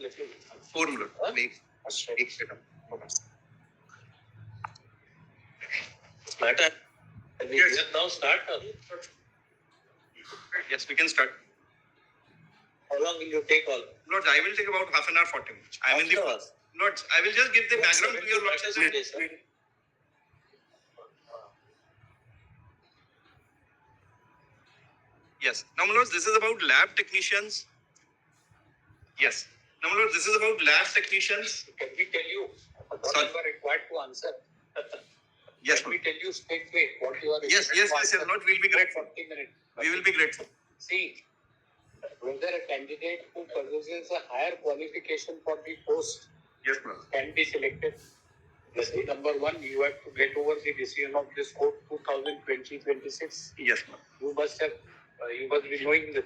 4 minute एक second Matter. Yes. Now start. Yes, we can start. How long will you take all? Lords, I will take about half an hour, 40 minutes. I am in the Lords, Lords, I will just give the background to your Lords. Yes. Now, Lords, this is about lab technicians. Yes. Now, Lords, this is about lab technicians. Can we tell you what Sorry. you are required to answer? Yes, Can we tell you straight away what you are required yes, to answer? yes, Lord, we'll be grateful. 40 minutes. We will be grateful. See, whether a candidate who possesses a higher qualification for the post Yes, Lord. can be selected. Yes, number one, you have to get over the decision of this court 2020-26. Yes, Lord. You must be knowing this.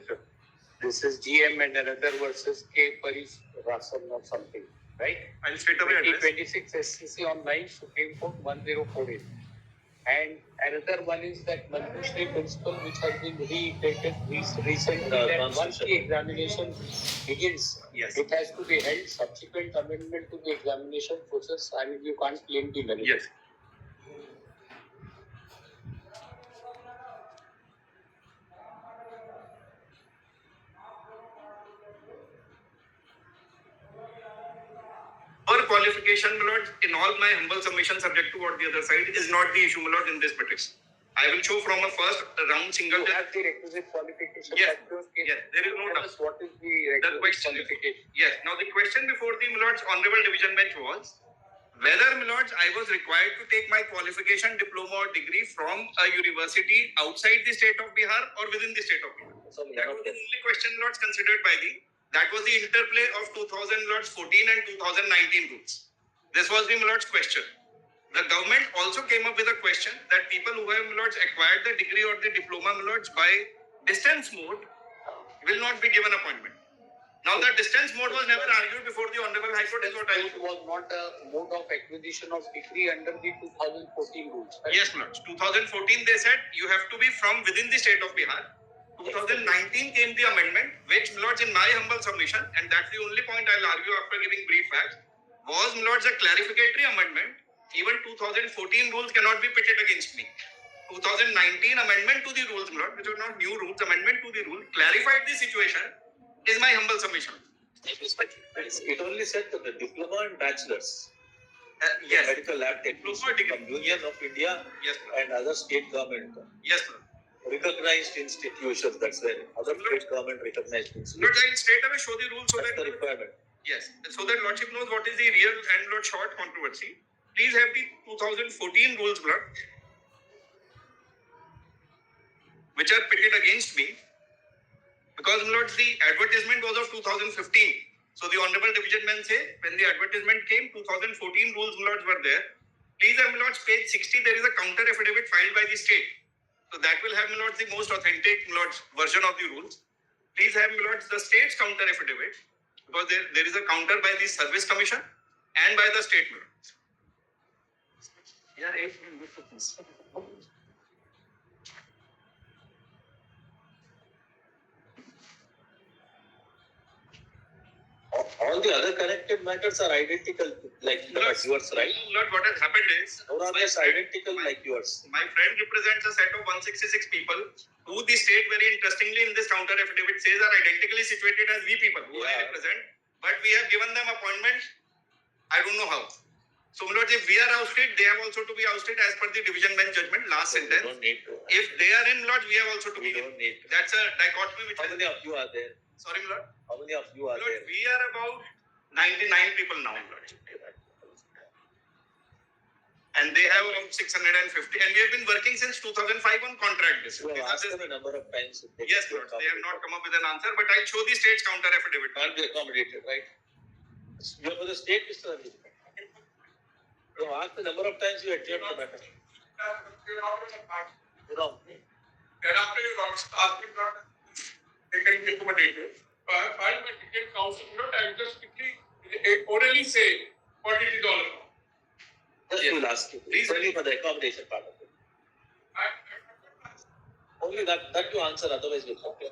This is GM and another versus K. Paris Rasan or something, right? I'll straight away address. 2026 SCC online, Supreme Court 1048. And another one is that Manjushri principle, which has been reiterated recently, that once the examination begins, Yes. it has to be held subsequent amendment to the examination process. I mean, you can't claim the validity. Yes. Our qualification, my lord, in all my humble submission, subject to what the other side, is not the issue, my lord, in this matrix. I will show from a first round single. You have the requisite qualification. Yes. Yes. There is no doubt. What is the requisite question. qualification? Yes. Now the question before the my lord's honorable division bench was whether, my lords, I was required to take my qualification, diploma or degree from a university outside the state of Bihar or within the state of Bihar. So, That was the only question, lords, considered by the. That was the interplay of 2014 and 2019 rules. This was the, my lords, question. The government also came up with a question that people who have, my lords, acquired the degree or the diploma, my lords, by distance mode will not be given appointment. Now, the distance mode was never argued before the Honorable High Court is what I... It was not a mode of acquisition of degree under the 2014 rules. Right? Yes, lords. 2014 they said you have to be from within the state of Bihar. 2019 came the amendment, which, lords, in my humble submission, and that's the only point I'll argue after giving brief facts, was, lords, a clarificatory amendment. Even 2014 rules cannot be pitted against me. 2019 amendment to the rules, lord, which are not new rules, amendment to the rule, clarified the situation, is my humble submission. It only said that the diploma and bachelor's. Yes. Medical lab technician from Union of India. Yes, and other state government. Yes, sir. Recognized institutions, that's where other state government recognized institutions. Lord, I straight away show the rules so that's that the requirement. Yes, so that lordship knows what is the real and lord short controversy. Please have the 2014 rules, lord, which are pitted against me. Because, lords, the advertisement was of 2015. So the Honorable Division Men say, when the advertisement came, 2014 rules, lords, were there. Please have, lords, page 60, there is a counter affidavit filed by the state. So that will have, lords, the most authentic, lords, version of the rules. Please have, lords, the state's counter affidavit. Because there is a counter by the Service Commission and by the state, lords. Yeah, All the other connected matters are identical, like yours, right? Lord, what has happened is... More or less identical like yours. My friend represents a set of 166 people who the state, very interestingly, in this counter affidavit says are identically situated as we people who I represent. But we have given them appointment, I don't know how. So, Lord, if we are ousted, they have also to be ousted as per the division bench judgment, last sentence. We don't need to. If they are in, Lord, we have also to We be don't in. need to. That's a dichotomy which How many of you are there? Sorry, Lord. How many of you are Lord, there? we are about 99 people now, Lord. And they have around 650. And we have been working since 2005 on contract basis. You have asked them a number of times. Yes, Lord. They have not come up with an answer, but I'll show the state's counter affidavit. Can't be accommodated, right? You are for the state, Mr. Ranjit. You have asked the number of times you attempt the matter. You know. Then after you ask me not, they can be accommodated. But I my ticket council note, I will just quickly orally say what it is all about. Just Yes. will ask you. Please only for the accommodation part of it. Only that you answer, otherwise we'll complain.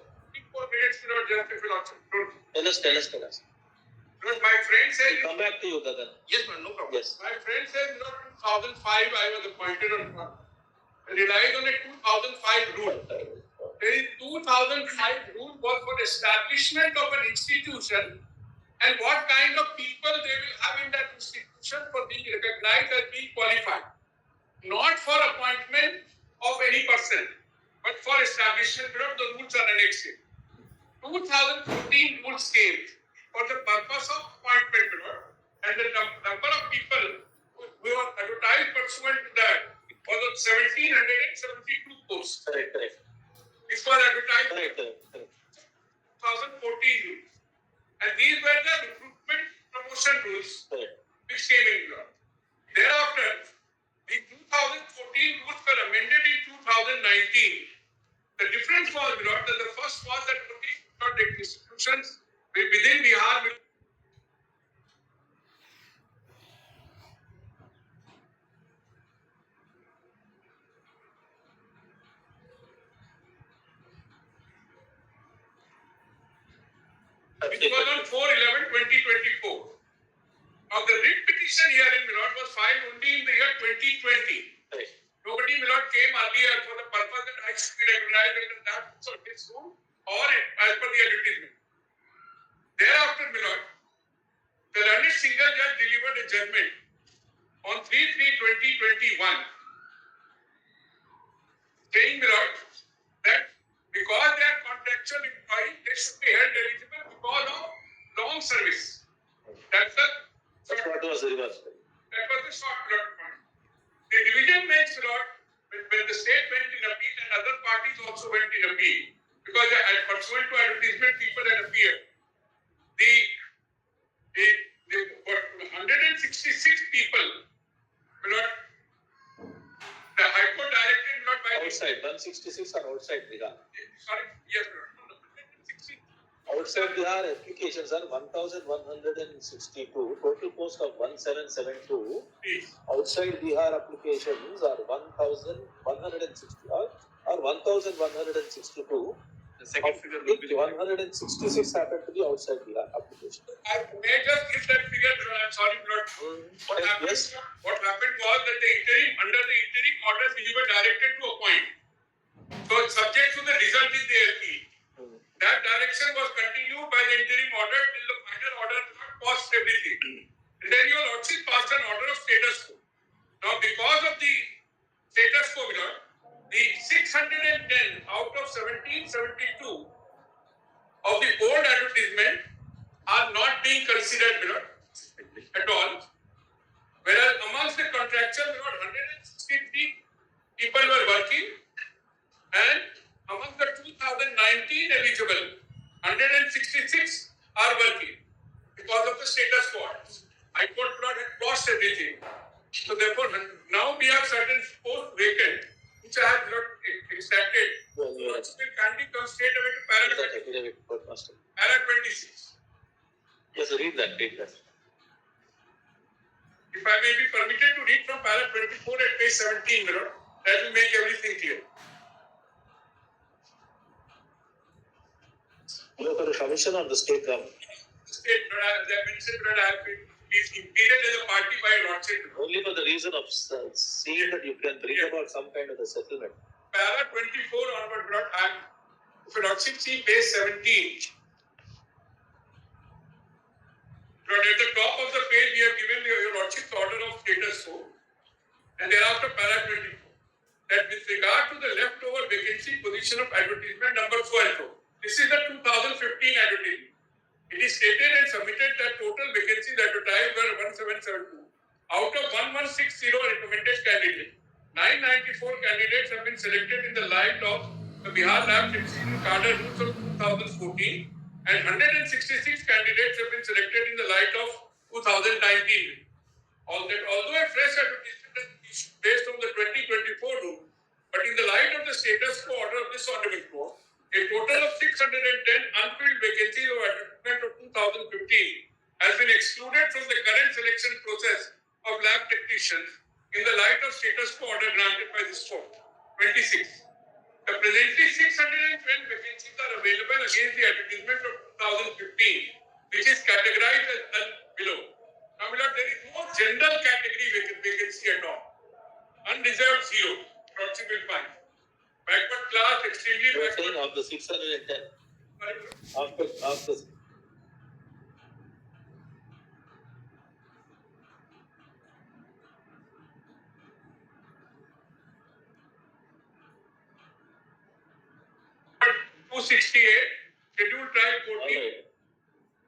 4 minutes, you know, just if you not. Tell us. Because my friend said, Come back to you, Gagan. Yes, madam, no problem. Yes. my friend said, 2005 I was appointed on relied on a 2005 rule. There is 2005 rule was for establishment of an institution and what kind of people they will have in that institution for being recognized as being qualified. Not for appointment of any person, but for establishment. The rules are annexed. 2014 rules came for the purpose of appointment, and the number of people who were advertised pursuant to that was 1,772 posts. Correct. This was advertised in Correct. 2014 rules. And these were the recruitment promotion rules Correct. which came in law. Thereafter, the 2014 rules were amended in 2019. The difference was that the first was that only institutions within Bihar will which was on 4/11/2024. Now the writ petition here in Milord was filed only in the year 2020. Correct. Nobody Milord came earlier for the purpose that I should be recognized under that service rule or as per the advertisement. Thereafter, Milord, the learned single judge delivered a judgment on 3/3/2021, saying, Milord, that because they are contractual employees, they should be held eligible because of long service. That's what was reversed. that was the short Milord point. The division bench, Milord, when the state went in appeal and other parties also went in appeal, because pursuant to advertisement, people had appeared. The 166 people, Milord, the High Court directed Milord by Outside 166 are outside Bihar. sorry, yes, Milord. No, 160. Outside Bihar applications are 1,162. Total post of 1,772. Please. Outside Bihar applications are 1,160 or 1,162. The second figure will be 166 happened to be outside Bihar application. I may just give that figure, Milord. I'm sorry, Milord. What happened? Yes. What happened was that under the interim orders, we were directed to appoint. So, subject to the result in the LP. That direction was continued by the interim order till the final order passed everything. And then your lordship passed an order of status quo. Now, because of the status quo, Milord, the 610 out of 1772 of the old advertisement are not being considered, Milord, at all. Whereas amongst the contractual, Milord, 163 people were working, and among the 2019 eligible, 166 are working because of the status quo. High Court had lost everything. So therefore, now we have certain posts vacant, which I have not extracted. Well, you are- Which will kindly come straight away to para 26. Yes, read that. If I may be permitted to read from para 24 at page 17, Milord, that will make everything clear. You have a commission on the state government. State, they mentioned that I have been impeded as a party by lordship. Only for the reason of seeing that you can bring about some kind of a settlement. Para 24 onward, Milord, and if a lordship see page 17, Milord, at the top of the page, we have given your lordship's order of status quo, and thereafter para 24, that with regard to the leftover vacancy position of advertisement number 12, this is the 2015 advertisement. It is stated and submitted that total vacancies advertised were 1772. Out of 1160 recommended candidates, 994 candidates have been selected in the light of the Bihar Lab Technician Cadre Rules of 2014, and 166 candidates have been selected in the light of 2019. Although a fresh advertisement is based on the 2024 rule, but in the light of the status quo order of this honorable court, a total of 610 unfilled vacancies of advertisement of 2015 has been excluded from the current selection process of lab technicians in the light of status quo order granted by this court. 26. The presently 612 vacancies are available against the advertisement of 2015, which is categorized of the 610. After Two 68, scheduled trial 14, Alright.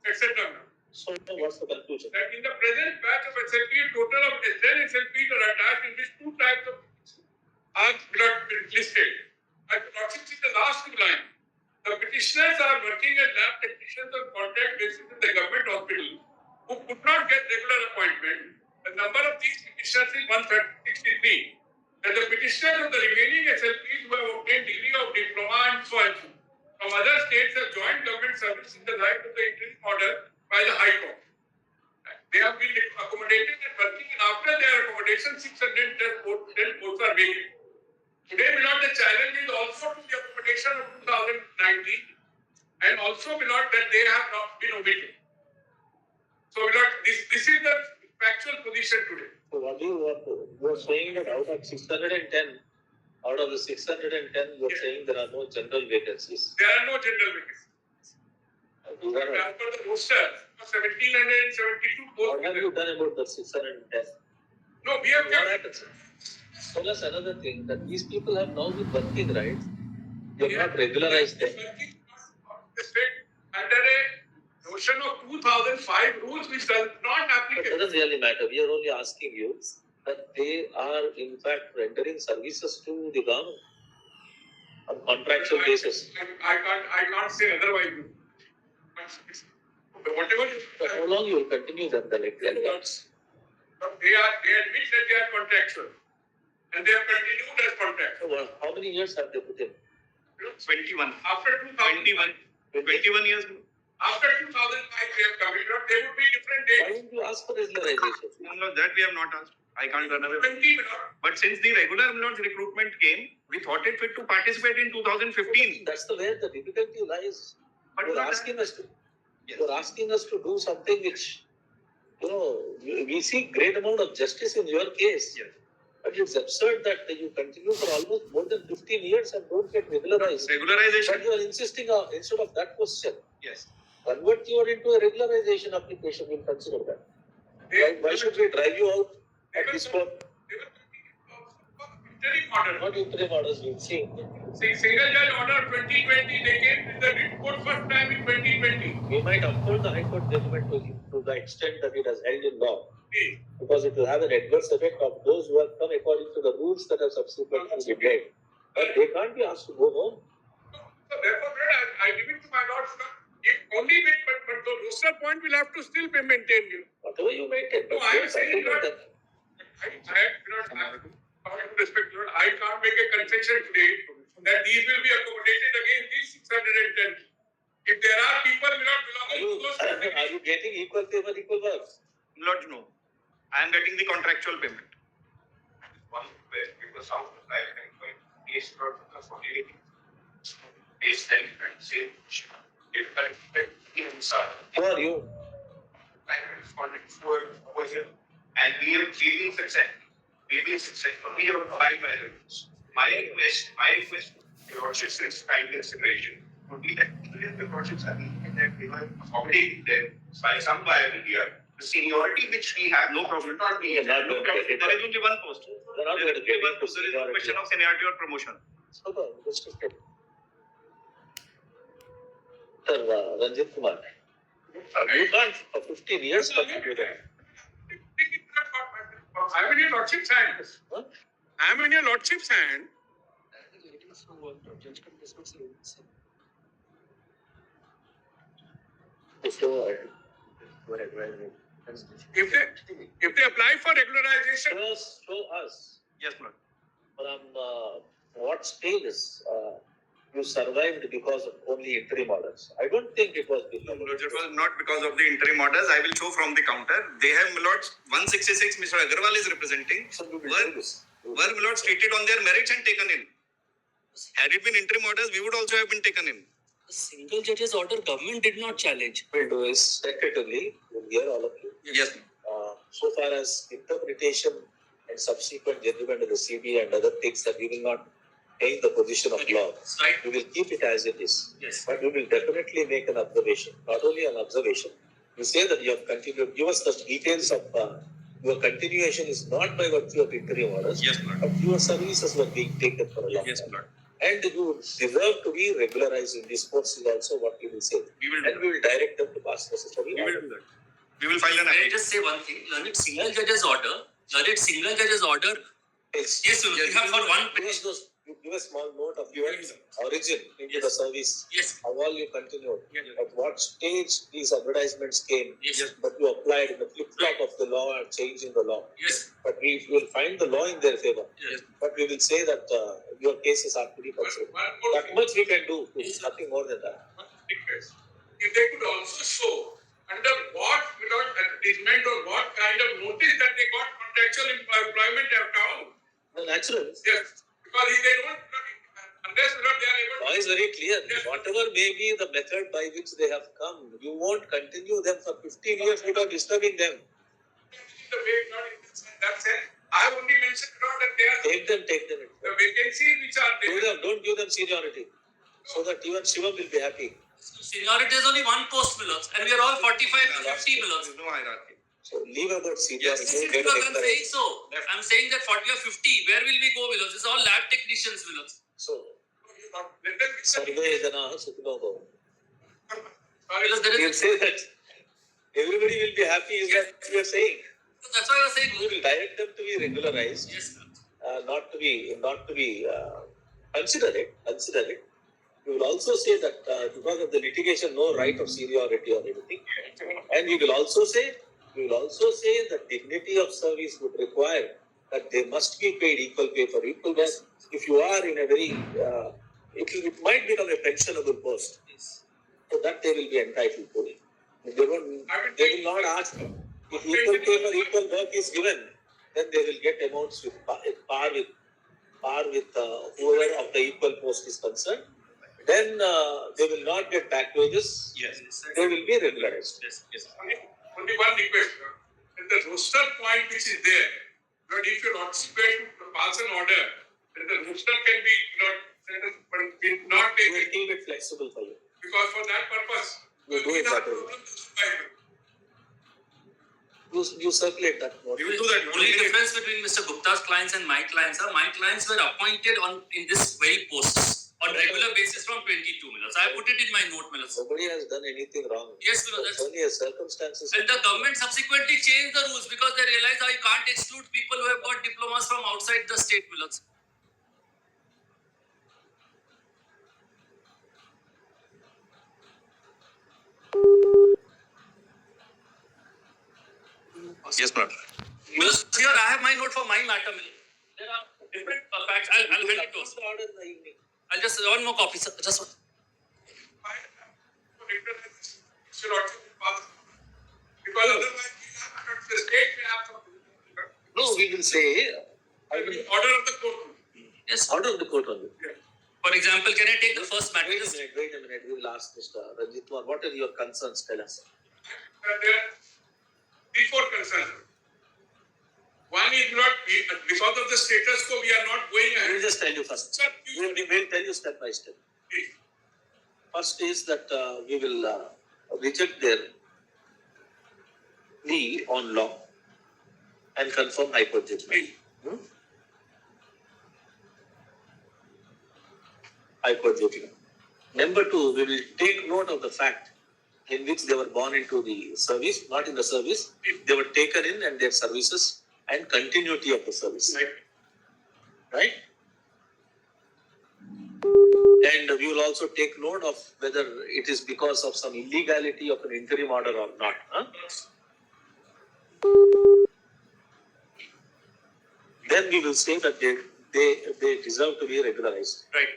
etc. So what's the conclusion? That in the present batch of SLP, a total of 10 SLPs are attached, in which two types of are listed. At Lordship, in the last two lines, the petitioners are working as lab technicians on contract basis in the government hospital who could not get regular appointment. The number of these petitioners is 163. And the petitioners of the remaining SLPs who have obtained degree of diploma and so on from other states have joined government service in the light of the interim order by the High Court. They have been accommodated and working, and after their accommodation, 610 posts are vacant. Today, Milord, the challenge is also to the accommodation of 2019, and also, Milord, that they have not been omitted. So, Milord, this is the factual position today. So what do you want to? You are saying that out of 610, out of the 610, you are Yes. saying there are no general vacancies. There are no general vacancies. You are right. As per the roster, 1772 What have you posts. done about the 610? No, we have What kept. happens? So that's another thing that these people have now been working, right? You have not regularized them. Under a notion of 2005 rules which does not It applicable. doesn't really matter. We are only asking you that they are in fact rendering services to the government on contractual basis. I can't say otherwise. Whatever. But how long you will continue them then? They admit that they are contractual. And they have continued as contractual. So, how many years have they put in? 21. After 2000, 21 years. after 2005 they have come. They would be different Why dates. didn't you ask for regularization? No, that we have not asked. I can't run away. 20, But since the regular Milord's recruitment came, we thought it fit to participate in 2015. That's the where the difficulty lies. But You're not asking us to. Yes. You're asking us to do something which, we see great amount of justice in your case. Yes. But it's absurd that you continue for almost more than 15 years and don't get regularized. But Regularization. you are insisting on, instead of that question, Yes. convert you into a regularization application, we'll consider that. Why should we drive you out at this point? interim order. What interim orders we've seen? Single judge order 2020, they came with the writ court first time in 2020. We might uphold the High Court judgment to the extent that it has held in law, because it will have an adverse effect of those who have come according to the rules that have subsequently been made. But they can't be asked to go home. So therefore, I give it to my lord, sir. If only with, but the roster point will have to still be maintained. Whatever you maintain. No, I am saying that I have respect, Lord. I can't make a concession today that these will be accommodated against these 610. If there are people not belonging to those categories, Are you getting equal favor, equal work? Milord, no. I am getting the contractual payment. One where people sound like case for the 48 case then and say if inside Who are you? like responding for over here and we have been successful. We have applied by the rules. My request your lordship's kind consideration would be that if the lordships are in that we were accommodating them by some viable year, the seniority which we have No problem. not be Not No going to problem. get it. There is only one post. They're not There going to is get only one into post. There is no seniority. question of seniority or promotion. So the restricted. Sir, Ranjit Kumar, you can't for 15 years continue that. I am in your lordship's hand. Huh? I am in your lordship's hand. So, If they apply for regularization, show us Yes, Milord. from what stages you survived because of only interim orders. I don't think it was because of Milord, it was not because of the interim orders. I will show from the counter. They have, Milord, 166, Mr. Agarwal is representing. So we will do Were, this. were, Milord, stated on their merits and taken in. Had it been interim orders, we would also have been taken in. The single judge's order government did not challenge. We'll do is secretively, we'll hear all of you. Yes. So far as interpretation and subsequent judgment of the CB and other things that we will not change the position of law. Right. We will keep it as it is. Yes. But we will definitely make an observation, not only an observation. You say that you have continued, give us the details of your continuation is not by virtue of interim orders. Yes, Lord. But your services were being taken for a long Yes, time. Lord. And you deserve to be regularized in this course is also what we will say. We will And do we will direct them to pass necessary We order. will do that. We will file an May I application. just say one thing? Learned single judge's order. Learned single judge's order. Yes. Yes, Vinod, we have got one Give page. us those, you give a small note of your Yes, sir. origin into Yes. the service. Yes. How all you continued. Yes. At what stage these advertisements came. Yes. But you applied the flip-flop of the law and change in the law. Yes. But we will find the law in their favor. Yes. But we will say that your cases are to be considered. One more That much we can do, nothing more than that. request. If they could also show under what without advertisement or what kind of notice that they got contractual employment account. No, natural. Yes, because if they don't, unless they are able Law to. is very clear. Yes. Whatever may be the method by which they have come, you won't continue them for 15 years without disturbing them. The way not in that sense. I have only mentioned that they are Take them. the vacancies which are there. Don't give them seniority. So that even Shivam will be happy. Seniority is only one post, Milods, and we are all 45 to 50 Milods. There is no hierarchy. So leave about seniority. Yes, They will because I'm saying encourage. so. I'm saying that 40 or 50. Where will we go, Milods? It's all lab technicians, Milods. So, Let them be said. Sarve Jana Sukhino Bhavantu. Because there You is. say that everybody will be happy is that you are saying. That's why I was saying. We will direct them to be regularized, Yes, Milods. not to be consider it. We will also say that because of the litigation, no right of seniority or anything. And we will also say that dignity of service would require that they must be paid equal pay for equal work. If you are in a very, it might become a pensionable post. Yes. So that they will be entitled to. They will not ask if equal pay for equal work is given, then they will get amounts with par with whoever of the equal post is concerned. Then they will not get back wages. Yes. They will be regularized. Yes. Yes. Only one request. At the roster point which is there, but if you not to pass an order, then the roster can be not We will taken keep it flexible for you. because for that purpose. We'll do it that way. You circulate that note. We will do that. Only difference between Mr. Gupta's clients and my clients are my clients were appointed in this very posts on regular basis from 22 Milods. I put it in my note, Milods. Nobody has done anything wrong. Yes, Milods. It's only a circumstances. And the government subsequently changed the rules because they realized I can't exclude people who have got diplomas from outside the state, Milods. Yes, Lord. Milods, here I have my note for my matter, Milods. There are different facts. I'll hand it to us. Order in the evening. I'll just one more copy, sir. Just one. Because otherwise the state may have some No, we will say order of the court. Yes. order of the court only. For example, can I take the first matter? Wait a minute. We will ask Mr. Ranjit Kumar, what are your concerns? Tell us. There are three, four concerns. One is not because of the status quo, we are not going I will ahead. just tell you first. Sir, We will tell you step by step. First is that we will reject their plea on law and confirm high court judgment. High court judgment. Number two, we will take note of the fact in which they were born into the service, not in the service. They were taken in and their services and continuity of the service. Right? And we will also take note of whether it is because of some illegality of an interim order or not. Then we will say that they deserve to be regularized. Right.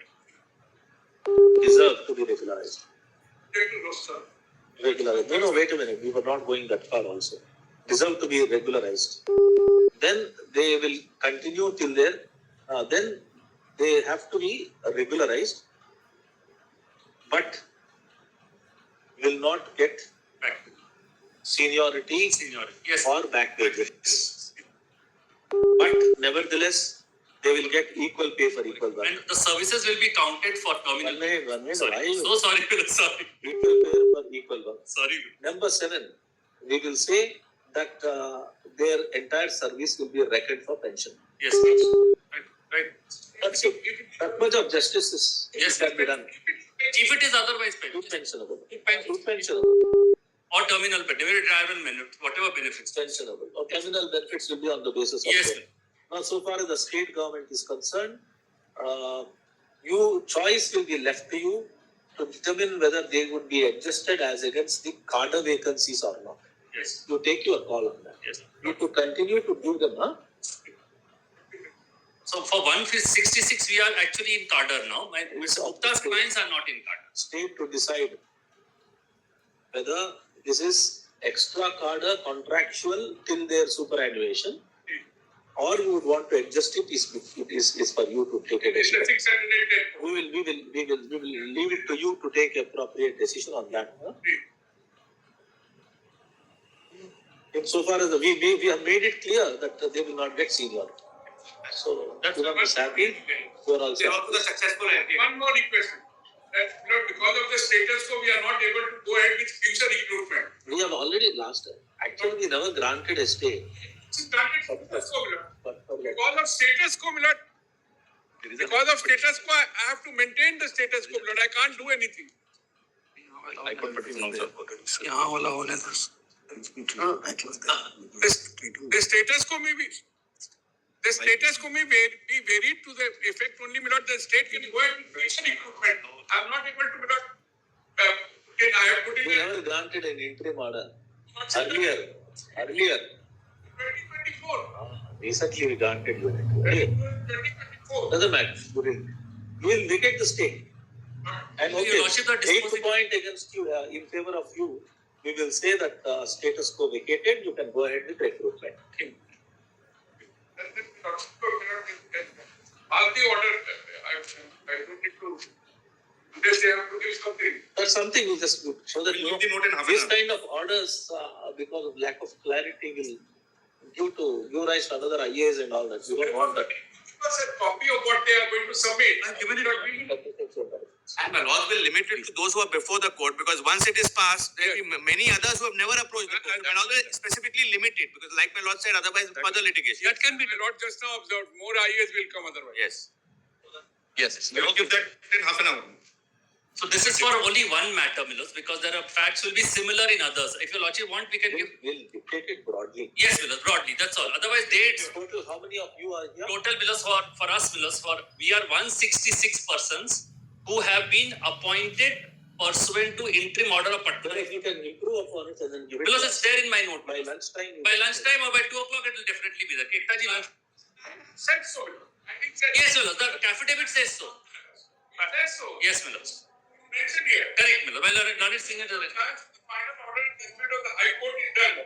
Deserve to be regularized. Take the roster. Regularized. No, wait a minute. We were not going that far also. Deserve to be regularized. Then they will continue till there. Then they have to be regularized, but will not get seniority Yes. or back wages. But nevertheless, They will get equal pay for equal work. And the services will be counted for terminal. One minute, Sorry. why you- So sorry, sorry. Equal pay for equal work. Sorry. Number 7, we will say that their entire service will be reckoned for pension. Yes, right. That's it. That much of justice is Yes, can be done. If it is otherwise paid, Pensionable. Pension. Pensionable. or terminal pay, maybe travel minute, whatever benefits. Pensionable. Or terminal benefits will be on the basis of Yes, pay. Now, so far as the state government is concerned, you choice will be left to you to determine whether they would be adjusted as against the cadre vacancies or not. Yes, You take your call on that. yes. You could continue to do them, huh? So for 166, we are actually in cadre now. Mr. Gupta's clients are not in cadre. State to decide whether this is extra cadre contractual till their superannuation, or you would want to adjust it. Is for you to take a It's decision. the 610. We will leave it to you to take appropriate decision on that. Huh? Insofar as we have made it clear that they will not get senior. So That's you are happy. You are also They are also the successful entity. One more request. That, because of the status quo, we are not able to go ahead with future recruitment. we have already last time. Actually, we never granted a stay. It's granted status quo, Milord. But Because of status quo, Milord. Because of status quo, I have to maintain the status quo, Milord. I can't do anything. यहाँ वाला होने दो The status quo may be. The status quo may be varied to the effect only, Milord. The state can go ahead with future recruitment. I am not able to, Milord. I have put we in never granted an interim order. a Earlier, 2024. recently we granted you. Earlier. 2024. Doesn't matter. We will vacate the state. And Your okay, Lordship, the 8th disposal- point against you, in favor of you, we will say that status quo vacated, you can go ahead with recruitment. All the order, I don't need to. They say I have to give something. That's something you just so that We'll you know, give the note in half an this hour. kind of orders, because of lack of clarity, will give rise to another IAs and all that. You don't want that. Give us a copy of what they are going to submit. I've given it. Not And the laws will limit it to those who are before the court, because once it is passed, there will be many others who have never approached the court. And also specifically limit it, because like my lord said, otherwise further litigation. That can be not just now observed. More IAs will come otherwise. Yes. Yes, we will give that in half an hour. So this is for only one matter, Milos, because there are facts will be similar in others. If your Lordship want, we can give. We'll dictate it broadly. Yes, Milos, broadly. That's all. Otherwise, dates. Total, how many of you are here? Total Milos for us, Milos, we are 166 persons who have been appointed pursuant to interim order of Then particular. if you can improve upon it and then give it. Milos, it's there in my note. By lunchtime. By lunchtime or by 2 o'clock, it will definitely be there. Ektaji lunch. Said so. I think said Yes, Milos, the affidavit says so. Said so. Yes, Milos. Mention here. Correct, Milos. Well, Learned Singh is Once the final order and judgment of the High Court is done,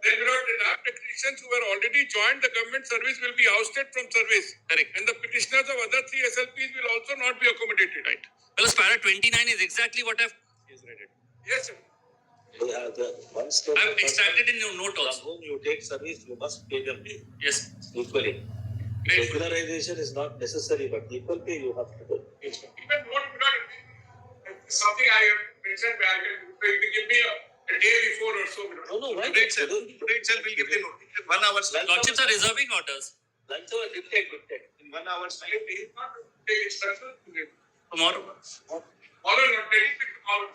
then the lab technicians who were already joined the government service will be ousted from service. correct. And the petitioners of other 3 SLPs will also not be accommodated. Right. Milos, para 29 is exactly what I've Yes, sir. They have the one step. I've extracted in your note From also. whom you take service, you must pay them Yes. equally. Great. Regularization is not necessary, but equal pay you have to do. Even what something I have mentioned, I can you can give me a day before or so. No, why? Today itself, we'll give the note. 1 hour. Lordships are reserving orders. Lunch hour, dictate. In 1 hour's time. He is not take instructions today. Tomorrow. Tomorrow, not take it tomorrow.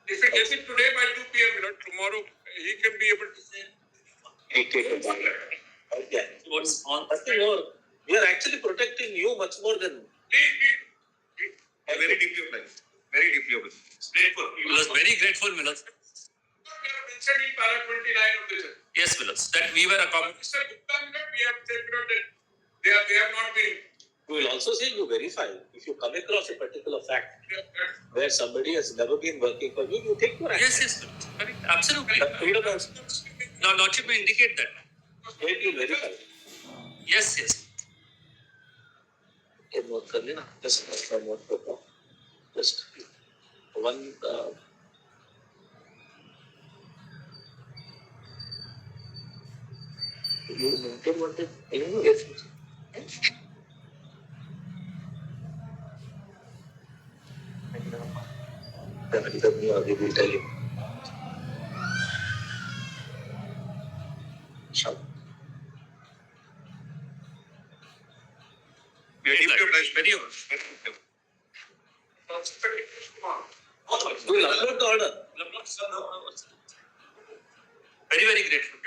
If he gets it today by 2 p.m., tomorrow he can be able to say. Take it back. Okay. What's on? Nothing more. We are actually protecting you much more than. Please. Very deeply obliged. Very deeply obliged. Grateful. Milos, very grateful, Milos. We have mentioned in para 29 of this. Yes, Milos, that we were accommodated. Mr. Gupta, we have said that they have not been. We will also say you verify. If you come across a particular fact where somebody has never been working for you, you take your action. Yes, yes, Milos. Correct. Absolutely. That freedom of Lordship may indicate that. state you verify. Yes, yes. एक note कर लेना just one note करता हूँ just one you maintain one thing anyway yes He will tell you. Very deep, very We will upload the order. Very, very grateful.